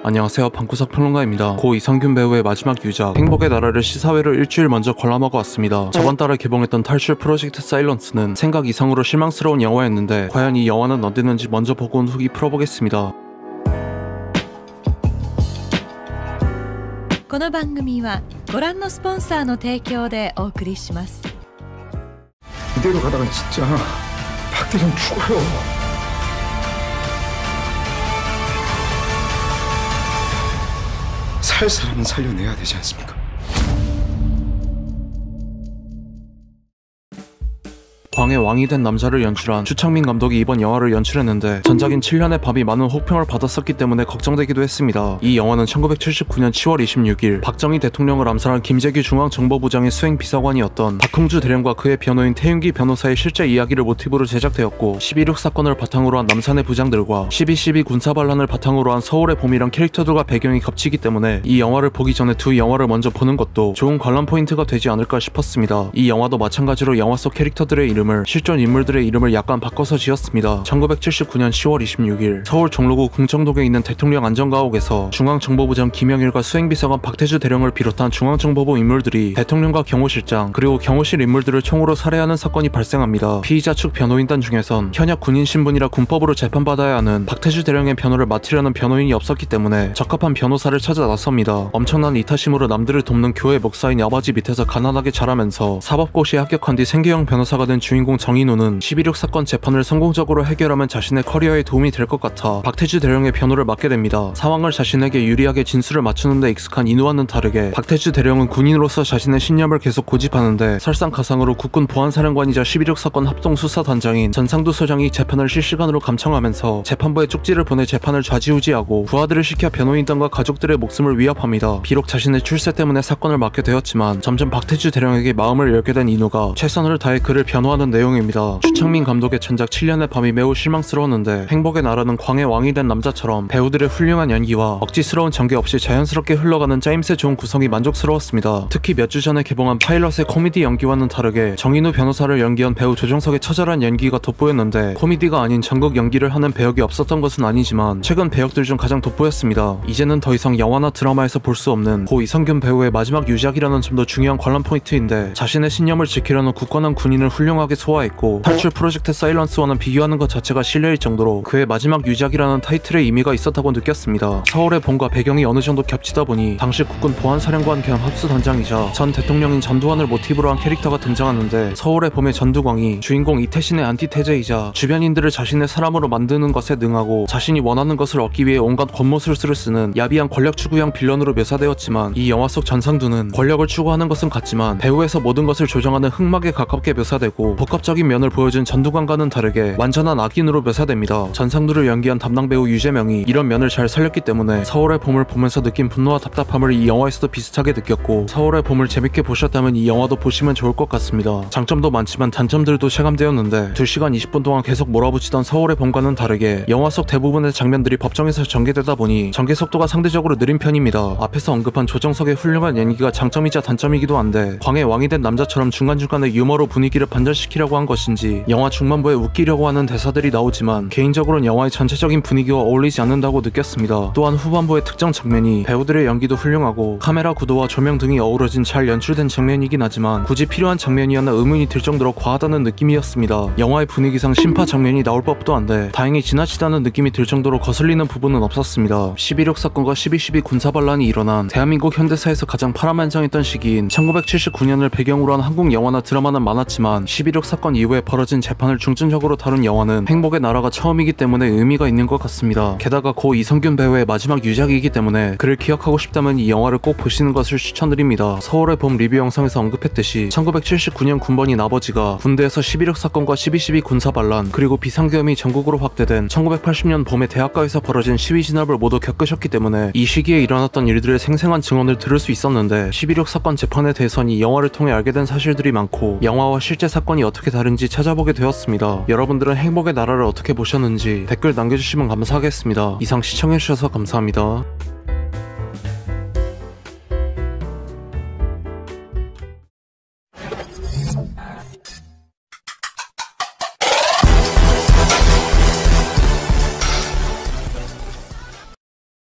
안녕하세요, 방구석 평론가입니다. 고 이성균 배우의 마지막 유작 행복의 나라를 시사회로 일주일 먼저 관람하고 왔습니다. 저번 달에 개봉했던 탈출 프로젝트 사일런스는 생각 이상으로 실망스러운 영화였는데 과연 이 영화는 어땠는지 먼저 보고 온 후기 풀어보겠습니다. この番組はご覧のスポンサーの提供でお送りします。 이대로 가다간 진짜 박 대장 죽어요. 살 사람은 살려내야 되지 않습니까? 광의 왕이 된 남자를 연출한 추창민 감독이 이번 영화를 연출했는데 전작인 7년의 밤이 많은 호평을 받았었기 때문에 걱정되기도 했습니다. 이 영화는 1979년 10월 26일 박정희 대통령을 암살한 김재규 중앙정보부장의 수행비서관이었던 박흥주 대령과 그의 변호인 태윤기 변호사의 실제 이야기를 모티브로 제작되었고 12.6 사건을 바탕으로 한 남산의 부장들과 12.12 군사반란을 바탕으로 한 서울의 봄이란 캐릭터들과 배경이 겹치기 때문에 이 영화를 보기 전에 두 영화를 먼저 보는 것도 좋은 관람 포인트가 되지 않을까 싶었습니다. 이 영화도 마찬가지로 영화 속 캐릭터들의 이름을 실존 인물들의 이름을 약간 바꿔서 지었습니다. 1979년 10월 26일 서울 종로구 궁정동에 있는 대통령 안전가옥에서 중앙정보부장 김영일과 수행비서관 박태주 대령을 비롯한 중앙정보부 인물들이 대통령과 경호실장 그리고 경호실 인물들을 총으로 살해하는 사건이 발생합니다. 피의자 측 변호인단 중에선 현역 군인 신분이라 군법으로 재판받아야 하는 박태주 대령의 변호를 맡으려는 변호인이 없었기 때문에 적합한 변호사를 찾아 나섭니다. 엄청난 이타심으로 남들을 돕는 교회 목사인 아버지 밑에서 가난하게 자라면서 사법고시에 합격한 뒤 생계형 변호사가 된 주인공 정인우는 12.6 사건 재판을 성공적으로 해결하면 자신의 커리어에 도움이 될 것 같아 박태주 대령의 변호를 맡게 됩니다. 상황을 자신에게 유리하게 진술을 맞추는 데 익숙한 인우와는 다르게 박태주 대령은 군인으로서 자신의 신념을 계속 고집하는데 설상가상으로 국군 보안사령관이자 12.6 사건 합동수사단장인 전상두 소장이 재판을 실시간으로 감청하면서 재판부에 쪽지를 보내 재판을 좌지우지하고 부하들을 시켜 변호인단과 가족들의 목숨을 위협합니다. 비록 자신의 출세 때문에 사건을 맡게 되었지만 점점 박태주 대령에게 마음을 열게 된 인우가 최선을 다해 그를 변호하는 내용입니다. 추창민 감독의 전작 7년의 밤이 매우 실망스러웠는데 행복의 나라는 광의 왕이 된 남자처럼 배우들의 훌륭한 연기와 억지스러운 전개 없이 자연스럽게 흘러가는 짜임새 좋은 구성이 만족스러웠습니다. 특히 몇 주 전에 개봉한 파일럿의 코미디 연기와는 다르게 정인우 변호사를 연기한 배우 조정석의 처절한 연기가 돋보였는데 코미디가 아닌 전극 연기를 하는 배역이 없었던 것은 아니지만 최근 배역들 중 가장 돋보였습니다. 이제는 더 이상 영화나 드라마에서 볼 수 없는 고 이성균 배우의 마지막 유작이라는 점도 중요한 관람 포인트인데 자신의 신념을 지키려는 굳건한 군인을 훌륭하게 소화했고 탈출 프로젝트 사일런스와는 비교하는 것 자체가 실례일 정도로 그의 마지막 유작이라는 타이틀의 의미가 있었다고 느꼈습니다. 서울의 봄과 배경이 어느 정도 겹치다 보니 당시 국군 보안사령관 겸 합수단장이자 전 대통령인 전두환을 모티브로 한 캐릭터가 등장하는데 서울의 봄의 전두광이 주인공 이태신의 안티테제이자 주변인들을 자신의 사람으로 만드는 것에 능하고 자신이 원하는 것을 얻기 위해 온갖 권모술수를 쓰는 야비한 권력 추구형 빌런으로 묘사되었지만 이 영화 속 전상두는 권력을 추구하는 것은 같지만 배후에서 모든 것을 조정하는 흑막에 가깝게 묘사되고 복합적인 면을 보여준 전두광과는 다르게 완전한 악인으로 묘사됩니다. 전상두를 연기한 담당 배우 유재명이 이런 면을 잘 살렸기 때문에 서울의 봄을 보면서 느낀 분노와 답답함을 이 영화에서도 비슷하게 느꼈고 서울의 봄을 재밌게 보셨다면 이 영화도 보시면 좋을 것 같습니다. 장점도 많지만 단점들도 체감되었는데 2시간 20분 동안 계속 몰아붙이던 서울의 봄과는 다르게 영화 속 대부분의 장면들이 법정에서 전개되다 보니 전개 속도가 상대적으로 느린 편입니다. 앞에서 언급한 조정석의 훌륭한 연기가 장점이자 단점이기도 한데 광의 왕이 된 남자처럼 중간중간에 유머로 분위기를 반전시키려고 한 것인지 영화 중반부에 웃기려고 하는 대사들이 나오지만 개인적으로는 영화의 전체적인 분위기와 어울리지 않는다고 느꼈습니다. 또한 후반부의 특정 장면이 배우들의 연기도 훌륭하고 카메라 구도와 조명 등이 어우러진 잘 연출된 장면이긴 하지만 굳이 필요한 장면이었나 의문이 들 정도로 과하다는 느낌이었습니다. 영화의 분위기상 심파 장면이 나올 법도 한데 다행히 지나치다는 느낌이 들 정도로 거슬리는 부분은 없었습니다. 12.6 사건과 12.12 군사반란이 일어난 대한민국 현대사에서 가장 파란만장했던 시기인 1979년을 배경으로 한 한국 영화나 드라마는 많았지만 12.6 사건 이후에 벌어진 재판을 중점적으로 다룬 영화는 행복의 나라가 처음이기 때문에 의미가 있는 것 같습니다. 게다가 고 이성균 배우의 마지막 유작이기 때문에 그를 기억하고 싶다면 이 영화를 꼭 보시는 것을 추천드립니다. 서울의 봄 리뷰 영상에서 언급했듯이 1979년 군번인 아버지가 군대에서 12.6 사건과 12.12 군사반란 그리고 비상계엄이 전국으로 확대된 1980년 봄에 대학가에서 벌어진 시위 진압을 모두 겪으셨기 때문에 이 시기에 일어났던 일들의 생생한 증언을 들을 수 있었는데 12.6 사건 재판에 대해서는 이 영화를 통해 알게 된 사실들이 많고 영화와 실제 사건이 어떻게 다른지 찾아보게 되었습니다. 여러분들은 행복의 나라를 어떻게 보셨는지 댓글 남겨주시면 감사하겠습니다. 이상 시청해주셔서 감사합니다.